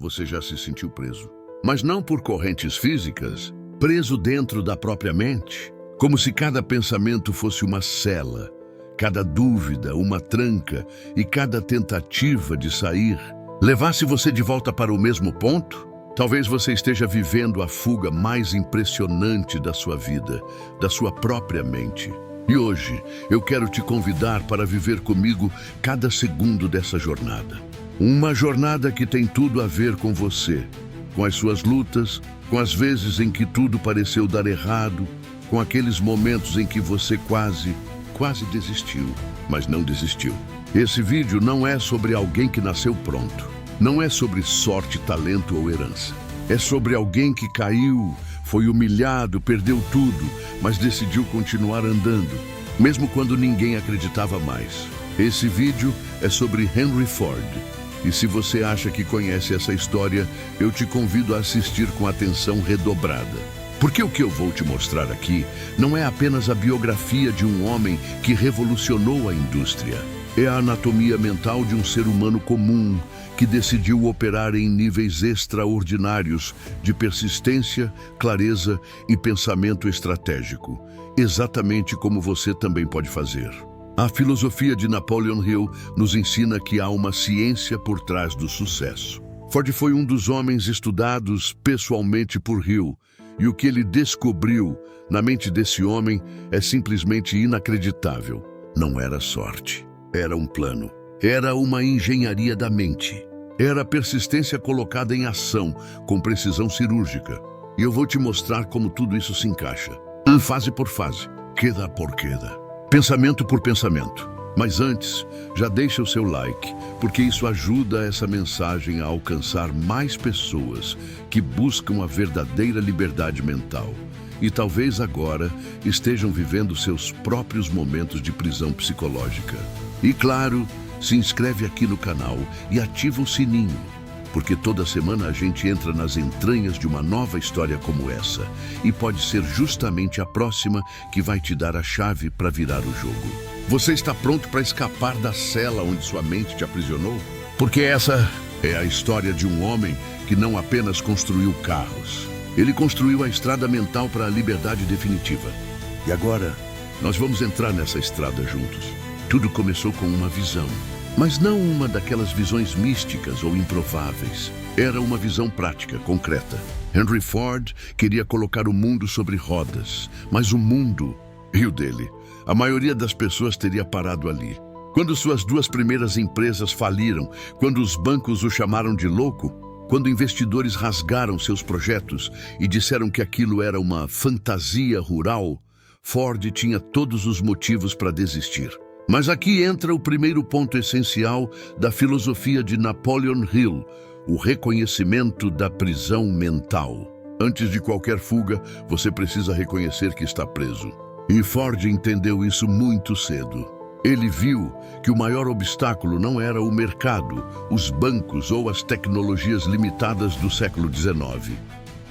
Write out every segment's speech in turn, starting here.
você já se sentiu preso. Mas não por correntes físicas, preso dentro da própria mente, como se cada pensamento fosse uma cela, cada dúvida uma tranca e cada tentativa de sair levasse você de volta para o mesmo ponto? Talvez você esteja vivendo a fuga mais impressionante da sua vida, da sua própria mente. E hoje eu quero te convidar para viver comigo cada segundo dessa jornada. Uma jornada que tem tudo a ver com você, com as suas lutas, com as vezes em que tudo pareceu dar errado, com aqueles momentos em que você quase desistiu, mas não desistiu. Esse vídeo não é sobre alguém que nasceu pronto. Não é sobre sorte, talento ou herança. É sobre alguém que caiu, foi humilhado, perdeu tudo, mas decidiu continuar andando, mesmo quando ninguém acreditava mais. Esse vídeo é sobre Henry Ford. E se você acha que conhece essa história, eu te convido a assistir com atenção redobrada. Porque o que eu vou te mostrar aqui não é apenas a biografia de um homem que revolucionou a indústria. É a anatomia mental de um ser humano comum que decidiu operar em níveis extraordinários de persistência, clareza e pensamento estratégico, exatamente como você também pode fazer. A filosofia de Napoleon Hill nos ensina que há uma ciência por trás do sucesso. Ford foi um dos homens estudados pessoalmente por Hill, e o que ele descobriu na mente desse homem é simplesmente inacreditável. Não era sorte, era um plano, era uma engenharia da mente, era persistência colocada em ação com precisão cirúrgica. E eu vou te mostrar como tudo isso se encaixa, fase por fase, queda por queda, pensamento por pensamento. Mas antes, já deixa o seu like, porque isso ajuda essa mensagem a alcançar mais pessoas que buscam a verdadeira liberdade mental e talvez agora estejam vivendo seus próprios momentos de prisão psicológica. E claro, se inscreve aqui no canal e ativa o sininho, porque toda semana a gente entra nas entranhas de uma nova história como essa, e pode ser justamente a próxima que vai te dar a chave para virar o jogo. Você está pronto para escapar da cela onde sua mente te aprisionou? Porque essa é a história de um homem que não apenas construiu carros, ele construiu a estrada mental para a liberdade definitiva. E agora, nós vamos entrar nessa estrada juntos. Tudo começou com uma visão. Mas não uma daquelas visões místicas ou improváveis. Era uma visão prática, concreta. Henry Ford queria colocar o mundo sobre rodas, mas o mundo e o dele, a maioria das pessoas teria parado ali. Quando suas duas primeiras empresas faliram, quando os bancos o chamaram de louco, quando investidores rasgaram seus projetos e disseram que aquilo era uma fantasia rural, Ford tinha todos os motivos para desistir. Mas aqui entra o primeiro ponto essencial da filosofia de Napoleon Hill, o reconhecimento da prisão mental. Antes de qualquer fuga, você precisa reconhecer que está preso. E Ford entendeu isso muito cedo. Ele viu que o maior obstáculo não era o mercado, os bancos ou as tecnologias limitadas do século XIX.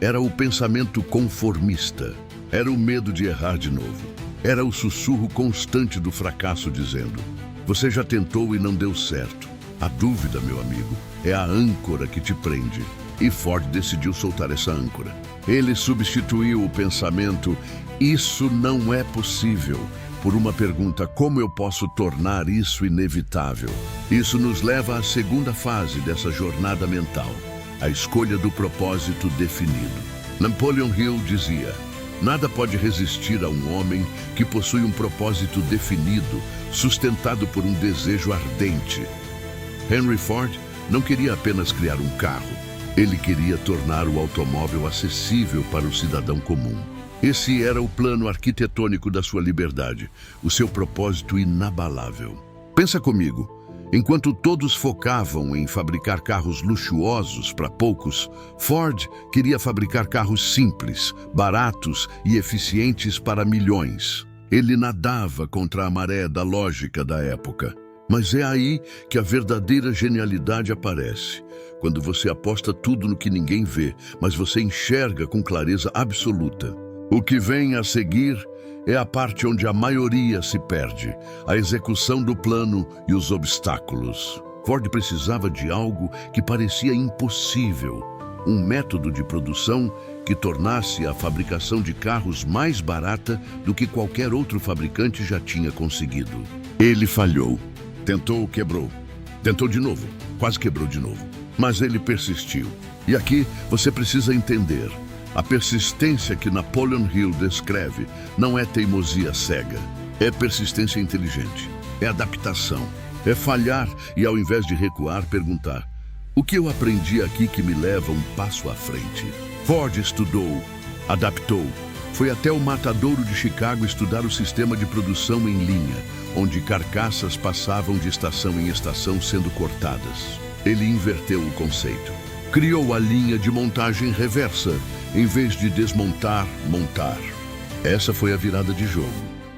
Era o pensamento conformista, era o medo de errar de novo. Era o sussurro constante do fracasso dizendo: você já tentou e não deu certo. A dúvida, meu amigo, é a âncora que te prende. E Ford decidiu soltar essa âncora. Ele substituiu o pensamento "isso não é possível" por uma pergunta: como eu posso tornar isso inevitável? Isso nos leva à segunda fase dessa jornada mental, a escolha do propósito definido. Napoleon Hill dizia: nada pode resistir a um homem que possui um propósito definido, sustentado por um desejo ardente. Henry Ford não queria apenas criar um carro, ele queria tornar o automóvel acessível para o cidadão comum. Esse era o plano arquitetônico da sua liberdade, o seu propósito inabalável. Pensa comigo. Enquanto todos focavam em fabricar carros luxuosos para poucos, Ford queria fabricar carros simples, baratos e eficientes para milhões. Ele nadava contra a maré da lógica da época. Mas é aí que a verdadeira genialidade aparece. Quando você aposta tudo no que ninguém vê, mas você enxerga com clareza absoluta. O que vem a seguir é a parte onde a maioria se perde, a execução do plano e os obstáculos. Ford precisava de algo que parecia impossível, um método de produção que tornasse a fabricação de carros mais barata do que qualquer outro fabricante já tinha conseguido. Ele falhou. Tentou, quebrou. Tentou de novo, quase quebrou de novo. Mas ele persistiu. E aqui você precisa entender. A persistência que Napoleon Hill descreve não é teimosia cega. É persistência inteligente. É adaptação. É falhar e, ao invés de recuar, perguntar: o que eu aprendi aqui que me leva um passo à frente? Ford estudou, adaptou. Foi até o matadouro de Chicago estudar o sistema de produção em linha, onde carcaças passavam de estação em estação sendo cortadas. Ele inverteu o conceito. Criou a linha de montagem reversa, em vez de desmontar, montar. Essa foi a virada de jogo.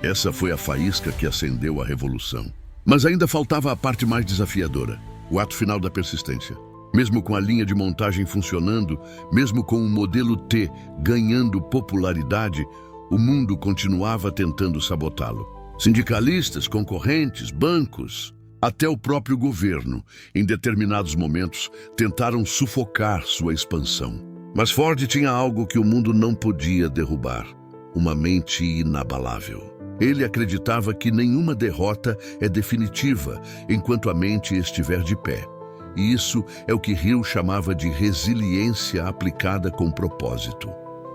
Essa foi a faísca que acendeu a revolução. Mas ainda faltava a parte mais desafiadora, o ato final da persistência. Mesmo com a linha de montagem funcionando, mesmo com o modelo T ganhando popularidade, o mundo continuava tentando sabotá-lo. Sindicalistas, concorrentes, bancos, até o próprio governo, em determinados momentos, tentaram sufocar sua expansão. Mas Ford tinha algo que o mundo não podia derrubar: uma mente inabalável. Ele acreditava que nenhuma derrota é definitiva enquanto a mente estiver de pé. E isso é o que Hill chamava de resiliência aplicada com propósito.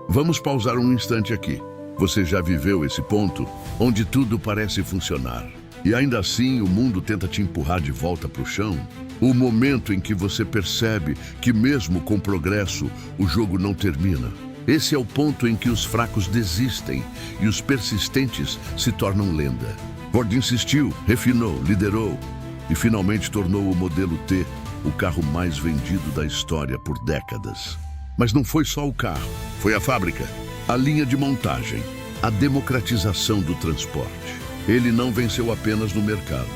Vamos pausar um instante aqui. Você já viveu esse ponto onde tudo parece funcionar e ainda assim o mundo tenta te empurrar de volta para o chão? O momento em que você percebe que mesmo com progresso o jogo não termina. Esse é o ponto em que os fracos desistem e os persistentes se tornam lenda. Ford insistiu, refinou, liderou e finalmente tornou o modelo T o carro mais vendido da história por décadas. Mas não foi só o carro, foi a fábrica, a linha de montagem, a democratização do transporte. Ele não venceu apenas no mercado.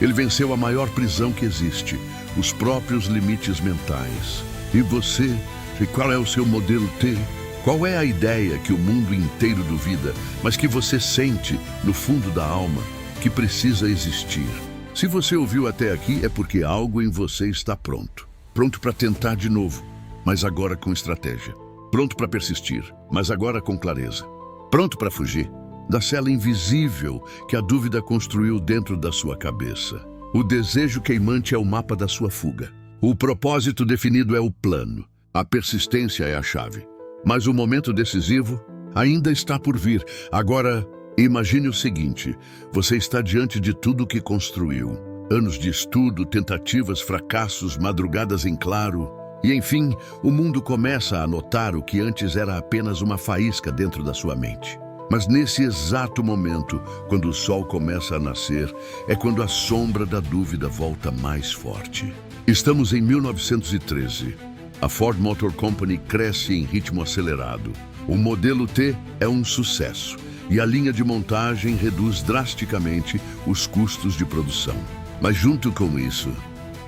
Ele venceu a maior prisão que existe, os próprios limites mentais. E você? E qual é o seu modelo T? Qual é a ideia que o mundo inteiro duvida, mas que você sente, no fundo da alma, que precisa existir? Se você ouviu até aqui, é porque algo em você está pronto. Pronto para tentar de novo, mas agora com estratégia. Pronto para persistir, mas agora com clareza. Pronto para fugir da cela invisível que a dúvida construiu dentro da sua cabeça. O desejo queimante é o mapa da sua fuga. O propósito definido é o plano. A persistência é a chave. Mas o momento decisivo ainda está por vir. Agora, imagine o seguinte: você está diante de tudo que construiu. Anos de estudo, tentativas, fracassos, madrugadas em claro. E, enfim, o mundo começa a notar o que antes era apenas uma faísca dentro da sua mente. Mas nesse exato momento, quando o sol começa a nascer, é quando a sombra da dúvida volta mais forte. Estamos em 1913. A Ford Motor Company cresce em ritmo acelerado. O modelo T é um sucesso e a linha de montagem reduz drasticamente os custos de produção. Mas junto com isso,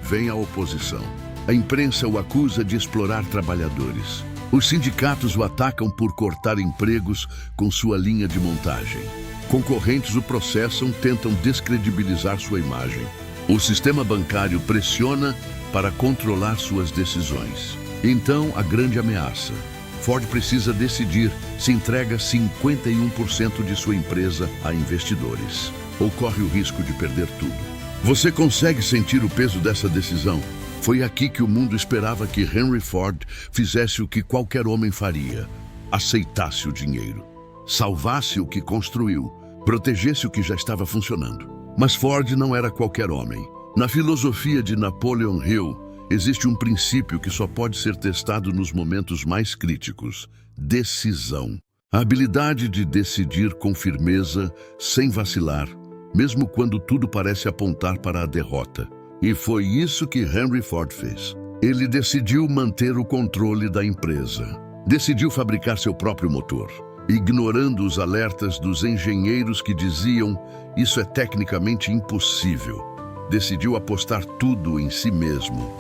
vem a oposição. A imprensa o acusa de explorar trabalhadores. Os sindicatos o atacam por cortar empregos com sua linha de montagem. Concorrentes o processam, tentam descredibilizar sua imagem. O sistema bancário pressiona para controlar suas decisões. Então, a grande ameaça. Ford precisa decidir se entrega 51% de sua empresa a investidores ou corre o risco de perder tudo. Você consegue sentir o peso dessa decisão? Foi aqui que o mundo esperava que Henry Ford fizesse o que qualquer homem faria: aceitasse o dinheiro, salvasse o que construiu, protegesse o que já estava funcionando. Mas Ford não era qualquer homem. Na filosofia de Napoleon Hill, existe um princípio que só pode ser testado nos momentos mais críticos: decisão. A habilidade de decidir com firmeza, sem vacilar, mesmo quando tudo parece apontar para a derrota. E foi isso que Henry Ford fez. Ele decidiu manter o controle da empresa. Decidiu fabricar seu próprio motor, ignorando os alertas dos engenheiros que diziam: isso é tecnicamente impossível. Decidiu apostar tudo em si mesmo.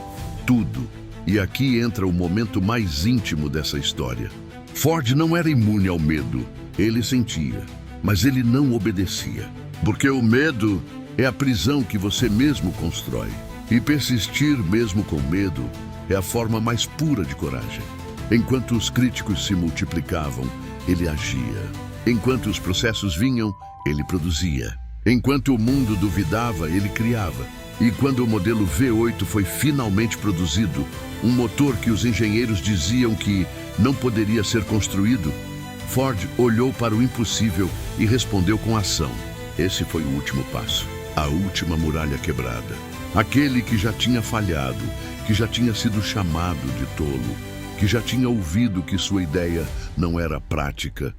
Tudo. E aqui entra o momento mais íntimo dessa história. Ford não era imune ao medo. Ele sentia, mas ele não obedecia. Porque o medo é a prisão que você mesmo constrói. E persistir mesmo com medo é a forma mais pura de coragem. Enquanto os críticos se multiplicavam, ele agia. Enquanto os processos vinham, ele produzia. Enquanto o mundo duvidava, ele criava. E quando o modelo V8 foi finalmente produzido, um motor que os engenheiros diziam que não poderia ser construído, Ford olhou para o impossível e respondeu com ação. Esse foi o último passo, a última muralha quebrada. Aquele que já tinha falhado, que já tinha sido chamado de tolo, que já tinha ouvido que sua ideia não era prática.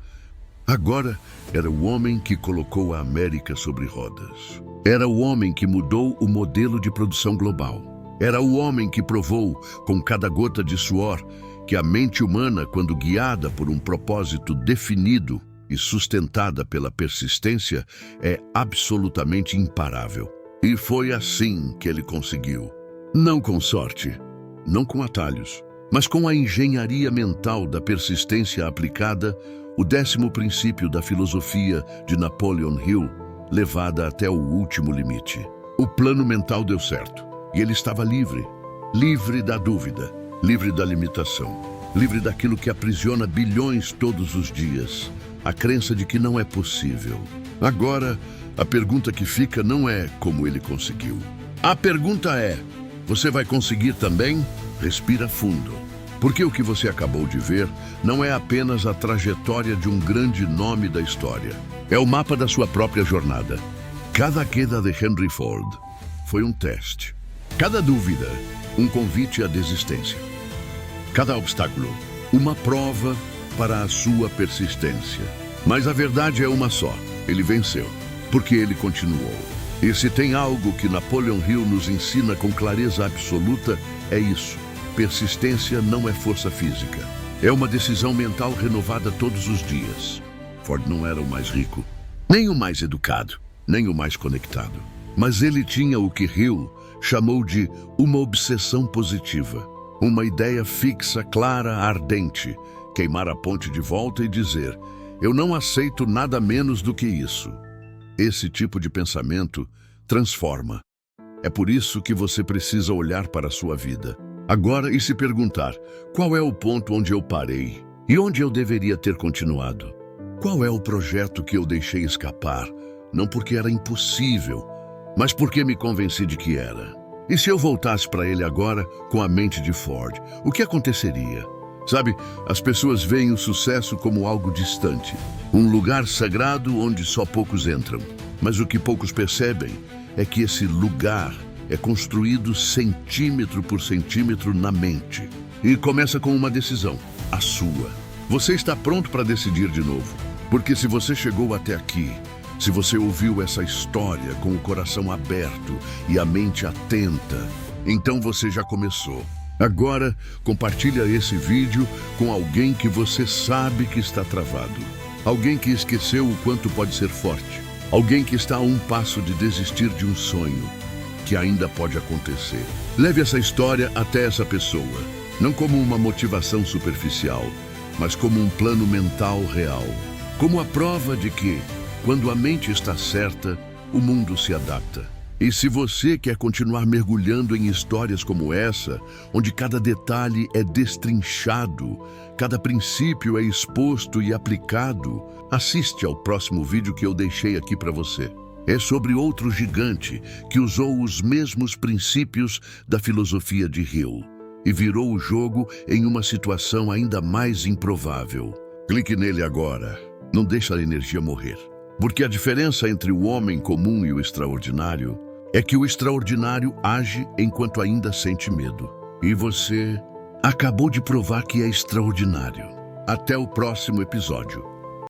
Agora era o homem que colocou a América sobre rodas. Era o homem que mudou o modelo de produção global. Era o homem que provou, com cada gota de suor, que a mente humana, quando guiada por um propósito definido e sustentada pela persistência, é absolutamente imparável. E foi assim que ele conseguiu. Não com sorte, não com atalhos, mas com a engenharia mental da persistência aplicada, o 10º princípio da filosofia de Napoleon Hill, levada até o último limite. O plano mental deu certo, e ele estava livre. Livre da dúvida, livre da limitação, livre daquilo que aprisiona bilhões todos os dias, a crença de que não é possível. Agora, a pergunta que fica não é como ele conseguiu. A pergunta é, você vai conseguir também? Respira fundo. Porque o que você acabou de ver não é apenas a trajetória de um grande nome da história. É o mapa da sua própria jornada. Cada queda de Henry Ford foi um teste. Cada dúvida, um convite à desistência. Cada obstáculo, uma prova para a sua persistência. Mas a verdade é uma só. Ele venceu, porque ele continuou. E se tem algo que Napoleon Hill nos ensina com clareza absoluta, é isso. Persistência não é força física. É uma decisão mental renovada todos os dias. Ford não era o mais rico, nem o mais educado, nem o mais conectado. Mas ele tinha o que Hill chamou de uma obsessão positiva. Uma ideia fixa, clara, ardente. Queimar a ponte de volta e dizer, eu não aceito nada menos do que isso. Esse tipo de pensamento transforma. É por isso que você precisa olhar para a sua vida agora e se perguntar, qual é o ponto onde eu parei e onde eu deveria ter continuado? Qual é o projeto que eu deixei escapar, não porque era impossível, mas porque me convenci de que era? E se eu voltasse para ele agora com a mente de Ford, o que aconteceria? Sabe, as pessoas veem o sucesso como algo distante, um lugar sagrado onde só poucos entram. Mas o que poucos percebem é que esse lugar é construído centímetro por centímetro na mente. E começa com uma decisão, a sua. Você está pronto para decidir de novo. Porque se você chegou até aqui, se você ouviu essa história com o coração aberto e a mente atenta, então você já começou. Agora, compartilha esse vídeo com alguém que você sabe que está travado. Alguém que esqueceu o quanto pode ser forte. Alguém que está a um passo de desistir de um sonho que ainda pode acontecer. Leve essa história até essa pessoa, não como uma motivação superficial, mas como um plano mental real. Como a prova de que, quando a mente está certa, o mundo se adapta. E se você quer continuar mergulhando em histórias como essa, onde cada detalhe é destrinchado, cada princípio é exposto e aplicado, assiste ao próximo vídeo que eu deixei aqui para você. É sobre outro gigante que usou os mesmos princípios da filosofia de Hill e virou o jogo em uma situação ainda mais improvável. Clique nele agora. Não deixe a energia morrer. Porque a diferença entre o homem comum e o extraordinário é que o extraordinário age enquanto ainda sente medo. E você acabou de provar que é extraordinário. Até o próximo episódio.